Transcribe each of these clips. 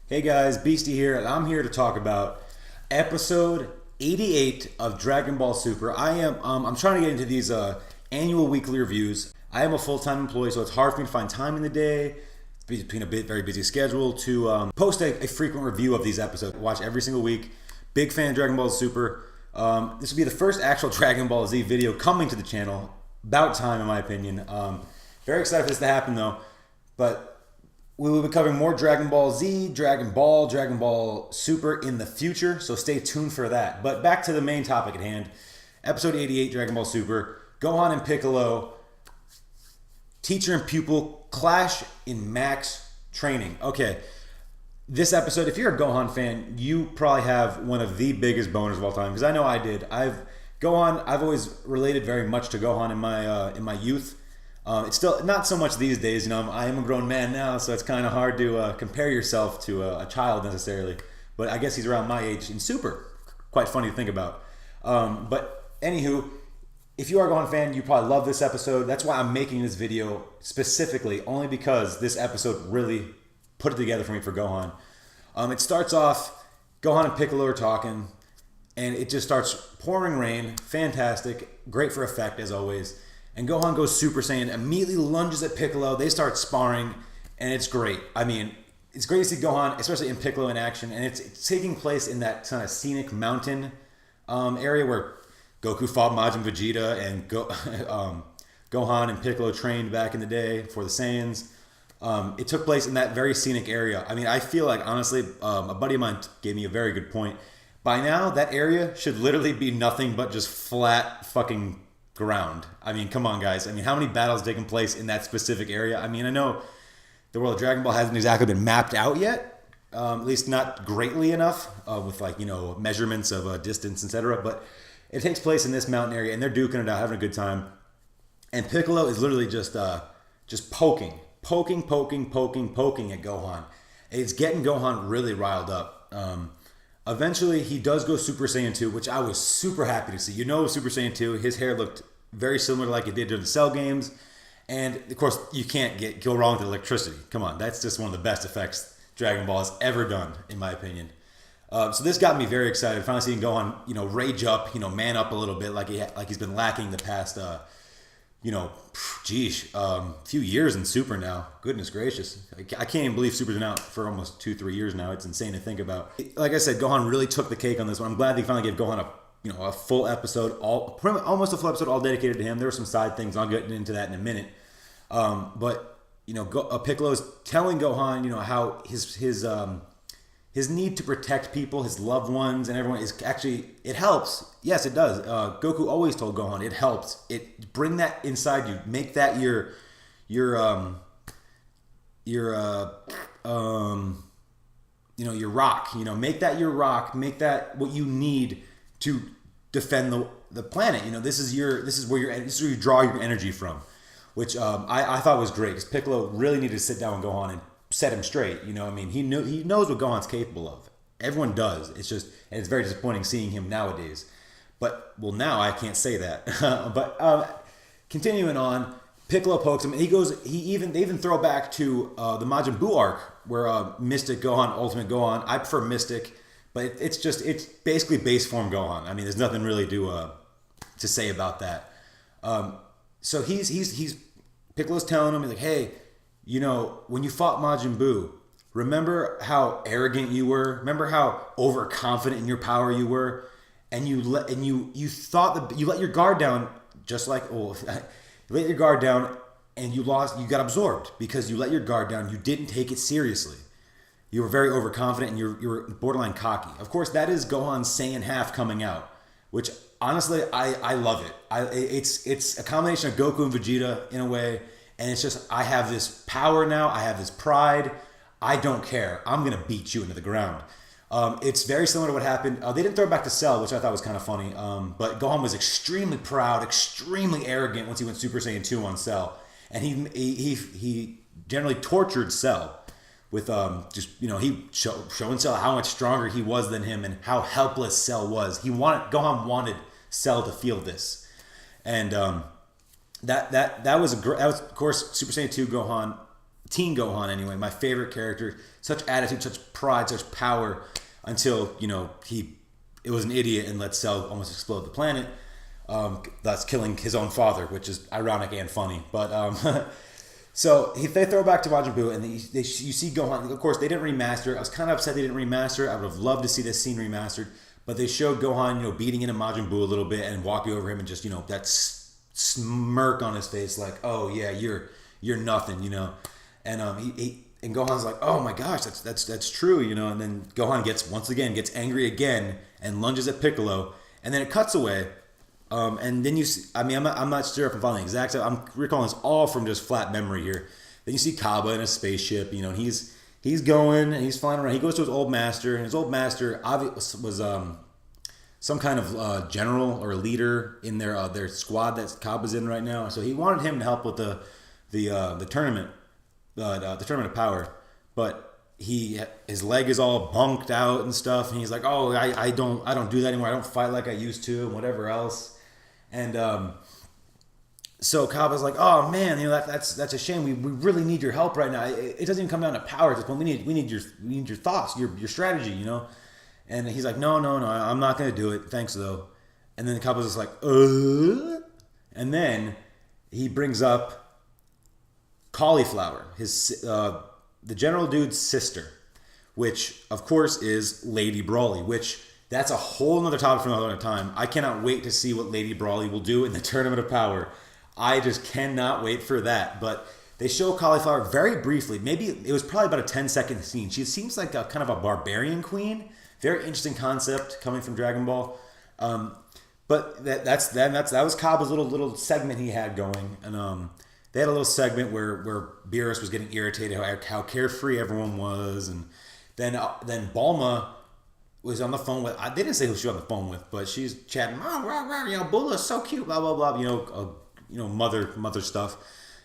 Hey guys, Beasty here, and I'm here to talk about episode 88 of Dragon Ball Super. I'm trying to get into these annual weekly reviews. I am a full-time employee, so it's hard for me to find time in the day between a very busy schedule to post a frequent review of these episodes. Watch every single week. Big fan of Dragon Ball Super. This will be the first actual Dragon Ball Z video coming to the channel. About time, in my opinion. Very excited for this to happen, though. But we will be covering more Dragon Ball Z, Dragon Ball Super in the future, so stay tuned for that. But back to the main topic at hand. Episode 88, Dragon Ball Super. Gohan and Piccolo, teacher and pupil, clash in max training. Okay, this episode, if you're a Gohan fan, you probably have one of the biggest boners of all time, because I know I did. I've always related very much to Gohan in my youth. It's still not so much these days, I am a grown man now, so it's kind of hard to compare yourself to a child necessarily. But I guess he's around my age in Super. Quite funny to think about. But anywho, if you are a Gohan fan, you probably love this episode. That's why I'm making this video specifically, only because this episode really put it together for me for Gohan. It starts off, Gohan and Piccolo are talking, and it just starts pouring rain. Fantastic. Great for effect, as always. And Gohan goes Super Saiyan, immediately lunges at Piccolo. They start sparring, and it's great. I mean, it's great to see Gohan, especially in Piccolo in action, and it's taking place in that kind of scenic mountain area where Goku fought Majin Vegeta, and Gohan and Piccolo trained back in the day for the Saiyans. It took place in that very scenic area. I mean, I feel like, honestly, a buddy of mine gave me a very good point. By now, that area should literally be nothing but just flat fucking ground. I mean, come on, guys. I mean, how many battles taken place in that specific area? I mean, I know the world of Dragon Ball hasn't exactly been mapped out yet, at least not greatly enough with measurements of distance, etc. But it takes place in this mountain area, and they're duking it out, having a good time. And Piccolo is literally just poking at Gohan. It's getting Gohan really riled up. Eventually, he does go Super Saiyan 2, which I was super happy to see. Super Saiyan 2, his hair looked very similar to like it did during the Cell games. And, of course, you can't go wrong with electricity. Come on, that's just one of the best effects Dragon Ball has ever done, in my opinion. So this got me very excited. Finally seeing Gohan, rage up, man up a little bit like he's been lacking the past, few years in Super now. Goodness gracious. I can't even believe Super's been out for almost 2-3 years now. It's insane to think about. Like I said, Gohan really took the cake on this one. I'm glad they finally gave Gohan a full episode, almost a full episode all dedicated to him. There were some side things. I'll get into that in a minute. But Piccolo's telling Gohan, how his need to protect people, his loved ones, and everyone is actually, it helps. Yes, it does. Goku always told Gohan it helps. Bring that inside you. Make that your rock. Make that your rock. Make that what you need to defend the planet. This is where you draw your energy from, which I thought was great, because Piccolo really needed to sit down with Gohan and set him straight. He knows what Gohan's capable of. Everyone does. And it's very disappointing seeing him nowadays. But now I can't say that. But continuing on, Piccolo pokes him, and they even throw back to the Majin Buu arc where Mystic Gohan, Ultimate Gohan. I prefer Mystic, but it's basically base form Gohan. I mean, there's nothing really to say about that. So he's Piccolo's telling him, he's like, hey, when you fought Majin Buu, remember how arrogant you were? Remember how overconfident in your power you were? And you thought that you let your guard down, just like you let your guard down, and you got absorbed because you let your guard down. You didn't take it seriously. You were very overconfident, and you were borderline cocky. Of course, that is Gohan's Saiyan half coming out, which honestly I love it. It's a combination of Goku and Vegeta in a way. And it's just, I have this power now. I have this pride. I don't care. I'm going to beat you into the ground. It's very similar to what happened. They didn't throw it back to Cell, which I thought was kind of funny. But Gohan was extremely proud, extremely arrogant once he went Super Saiyan 2 on Cell. And he generally tortured Cell with showing Cell how much stronger he was than him and how helpless Cell was. Gohan wanted Cell to feel this. And that was of course Super Saiyan 2 Gohan Teen Gohan anyway, my favorite character. Such attitude, such pride, such power, until it was an idiot and let Cell almost explode the planet, thus killing his own father, which is ironic and funny. But so they throw back to Majin Buu, and you see Gohan. Of course, they didn't remaster it. I was kind of upset they didn't remaster it. I would have loved to see this scene remastered, but they showed Gohan, beating into Majin Buu a little bit and walking over him, and just that smirk on his face, like, oh yeah, you're nothing, and and Gohan's like, oh my gosh, that's true, and then Gohan gets angry again and lunges at Piccolo, and then it cuts away. And then you see, I'm not sure if I'm following the exact. I'm recalling this all from just flat memory here. Then you see Kaba in a spaceship, and he's going and he's flying around. He goes to his old master, and his old master was some kind of general or leader in their squad that Kaba's in right now. So he wanted him to help with the tournament, the tournament of power, but his leg is all bunked out and stuff, and he's like, oh, I don't do that anymore. I don't fight like I used to, and whatever else. And so Kaba's like, oh man, that's a shame. We really need your help right now. It doesn't even come down to power at this point. We need your thoughts, your strategy, And he's like, no, I'm not gonna do it. Thanks though. And then Kaba's just like, and then he brings up Cauliflower, the general dude's sister, which of course is Lady Brawly, which that's a whole nother topic for another time. I cannot wait to see what Lady Brawly will do in the Tournament of Power. I just cannot wait for that. But they show Cauliflower very briefly. Maybe it was probably about a 10-second scene. She seems like a kind of a barbarian queen. Very interesting concept coming from Dragon Ball. But that was Kaba's little segment he had going, and they had a little segment where Beerus was getting irritated how carefree everyone was, and then Bulma was on the phone with. They didn't say who she was on the phone with, but she's chatting. Bulla's so cute, blah blah blah. Mother stuff.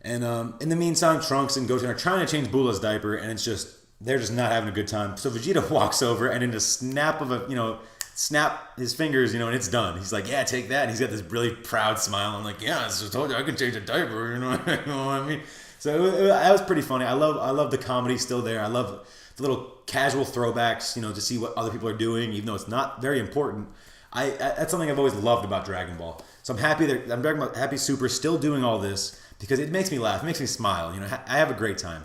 And in the meantime, Trunks and Goten are trying to change Bulla's diaper, and it's just they're just not having a good time. So Vegeta walks over, and in a snap of snap his fingers, and it's done. He's like, yeah, take that. And he's got this really proud smile. I'm like, yeah, I just told you I can change a diaper. You know what I mean? So that was pretty funny. I love the comedy still there. I love the little casual throwbacks, to see what other people are doing, even though it's not very important. That's something I've always loved about Dragon Ball. So I'm happy happy Super's still doing all this because it makes me laugh, it makes me smile. I have a great time.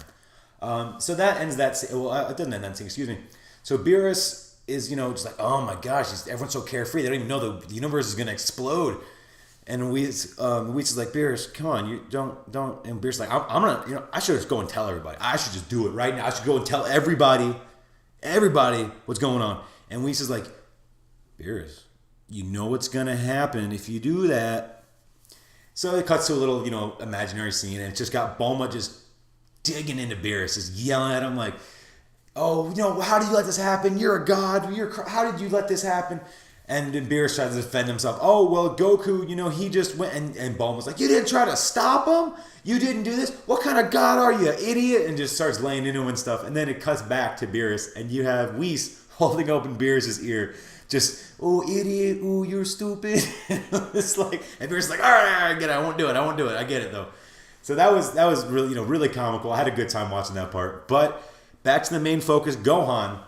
So that ends that. Well, it doesn't end that scene. Excuse me. So Beerus is just like, oh my gosh, everyone's so carefree. They don't even know the universe is gonna explode. And Whis is like, Beerus, come on, you don't. And Beerus is like, I'm gonna, I should just go and tell everybody. I should just do it right now. I should go and tell everybody what's going on. And Whis is like, Beerus, you know what's gonna happen if you do that. So it cuts to a little, imaginary scene, and it's just got Bulma just digging into Beerus, just yelling at him like, oh, how did you let this happen? You're a god. How did you let this happen? And then Beerus tries to defend himself. Oh, well, Goku, he just went, and Bulma's like, you didn't try to stop him? You didn't do this? What kind of god are you, idiot? And just starts laying into him and stuff. And then it cuts back to Beerus, and you have Whis holding open Beerus' ear. Just, oh, idiot, oh, you're stupid. It's like, and Beerus is like, all right, I get it. I won't do it. I get it, though. So that was really, really comical. I had a good time watching that part. But back to the main focus, Gohan.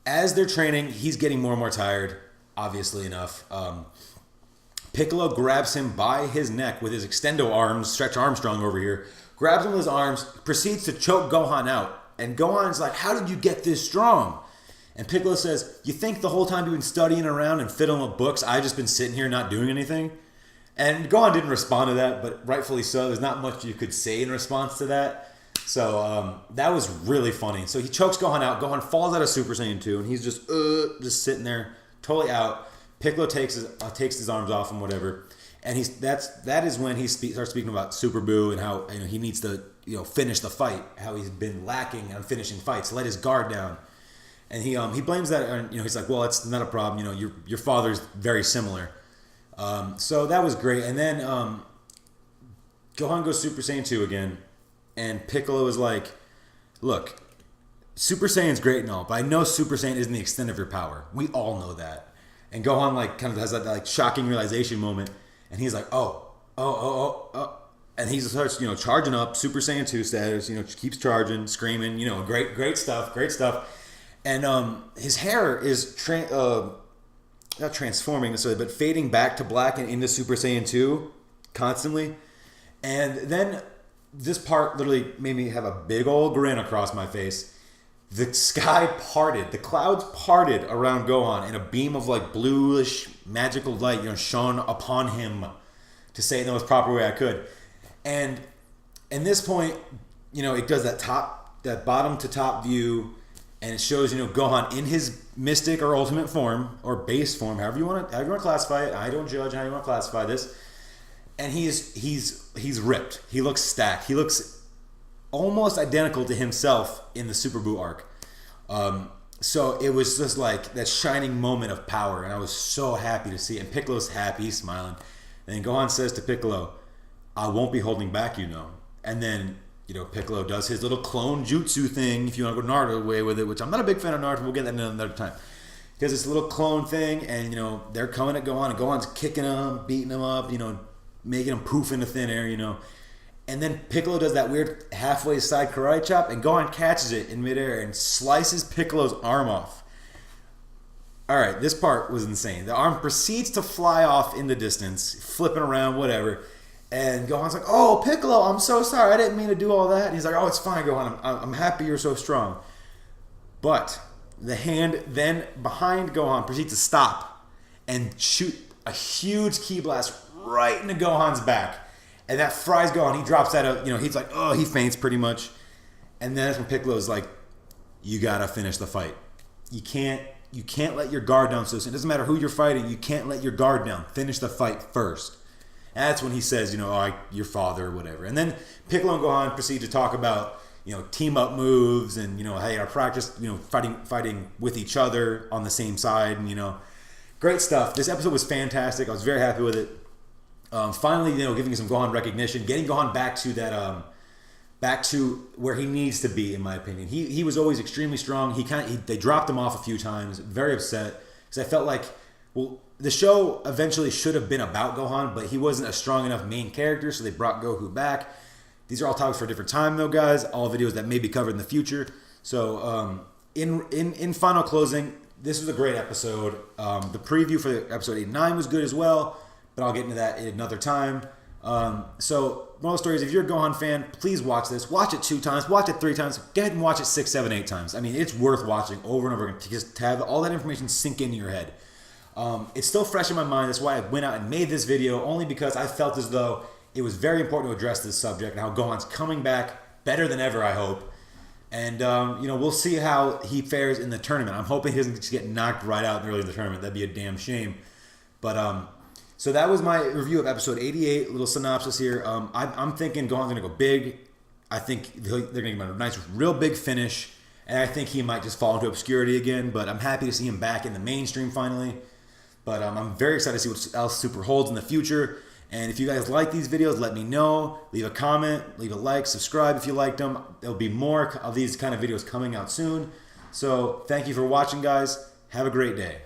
As they're training, he's getting more and more tired, obviously enough. Piccolo grabs him by his neck with his extendo arms, Stretch Armstrong over here, grabs him with his arms, proceeds to choke Gohan out. And Gohan's like, how did you get this strong? And Piccolo says, you think the whole time you've been studying around and fiddling with books, I've just been sitting here not doing anything? And Gohan didn't respond to that, but rightfully so. There's not much you could say in response to that. So that was really funny. So he chokes Gohan out. Gohan falls out of Super Saiyan 2, and he's just sitting there, totally out. Piccolo takes his arms off and whatever, and that is when he starts speaking about Super Buu and how he needs to finish the fight. How he's been lacking on finishing fights. Let his guard down, and he blames that. And he's like, well, it's not a problem. Your father's very similar. So that was great. And then Gohan goes Super Saiyan 2 again. And Piccolo is like, look, Super Saiyan's great and all, but I know Super Saiyan isn't the extent of your power. We all know that. And Gohan kind of has that shocking realization moment. And he's like, oh. And he starts, charging up, Super Saiyan 2 status, keeps charging, screaming, great stuff, great stuff. And his hair is not transforming necessarily, but fading back to black and into Super Saiyan 2 constantly. And then this part literally made me have a big old grin across my face. The sky parted, the clouds parted around Gohan, and a beam of like bluish magical light, shone upon him, to say it in the most proper way I could. And in this point, it does that bottom to top view, and it shows, Gohan in his mystic or ultimate form or base form, however you want to classify it. I don't judge how you want to classify this. And he's ripped. He looks stacked. He looks almost identical to himself in the Super Buu arc. So it was just like that shining moment of power, and I was so happy to see it. And Piccolo's happy, he's smiling. And then Gohan says to Piccolo, "I won't be holding back, And then, Piccolo does his little clone jutsu thing, if you want to go Naruto way with it, which I'm not a big fan of Naruto. We'll get that another time. He does this little clone thing, and, they're coming at Gohan, and Gohan's kicking him, beating him up, making him poof into thin air, And then Piccolo does that weird halfway side karate chop, and Gohan catches it in midair and slices Piccolo's arm off. All right, this part was insane. The arm proceeds to fly off in the distance, flipping around, whatever. And Gohan's like, "Oh, Piccolo, I'm so sorry. I didn't mean to do all that." And he's like, "Oh, it's fine, Gohan. I'm happy you're so strong." But the hand then behind Gohan proceeds to stop and shoot a huge ki blast right into Gohan's back. And that fries Gohan. He drops out of, he's like, he faints pretty much. And then that's when Piccolo's like, "You gotta finish the fight. You can't let your guard down so soon. It doesn't matter who you're fighting. You can't let your guard down. Finish the fight first." And that's when he says, your father or whatever. And then Piccolo and Gohan proceed to talk about, team up moves and, hey, I practice, fighting with each other on the same side. And, great stuff. This episode was fantastic. I was very happy with it. Finally, giving some Gohan recognition, getting Gohan back to that, back to where he needs to be, in my opinion. He was always extremely strong. They dropped him off a few times. Very upset because I felt like, the show eventually should have been about Gohan, but he wasn't a strong enough main character, so they brought Goku back. These are all topics for a different time, though, guys. All videos that may be covered in the future. So, in final closing, this was a great episode. The preview for episode 8 and 9 was good as well, but I'll get into that at another time. So, moral of the story is, if you're a Gohan fan, please watch this. Watch it 2 times. Watch it 3 times. Go ahead and watch it 6, 7, 8 times. I mean, it's worth watching over and over again to have all that information sink into your head. It's still fresh in my mind. That's why I went out and made this video, only because I felt as though it was very important to address this subject and how Gohan's coming back better than ever, I hope. And, we'll see how he fares in the tournament. I'm hoping he doesn't just get knocked right out early in the tournament. That'd be a damn shame. But, so that was my review of episode 88, little synopsis here. I'm thinking Gohan's going to go big. I think they're going to give him a nice, real big finish. And I think he might just fall into obscurity again. But I'm happy to see him back in the mainstream finally. But I'm very excited to see what else Super holds in the future. And if you guys like these videos, let me know. Leave a comment, leave a like, subscribe if you liked them. There'll be more of these kind of videos coming out soon. So thank you for watching, guys. Have a great day.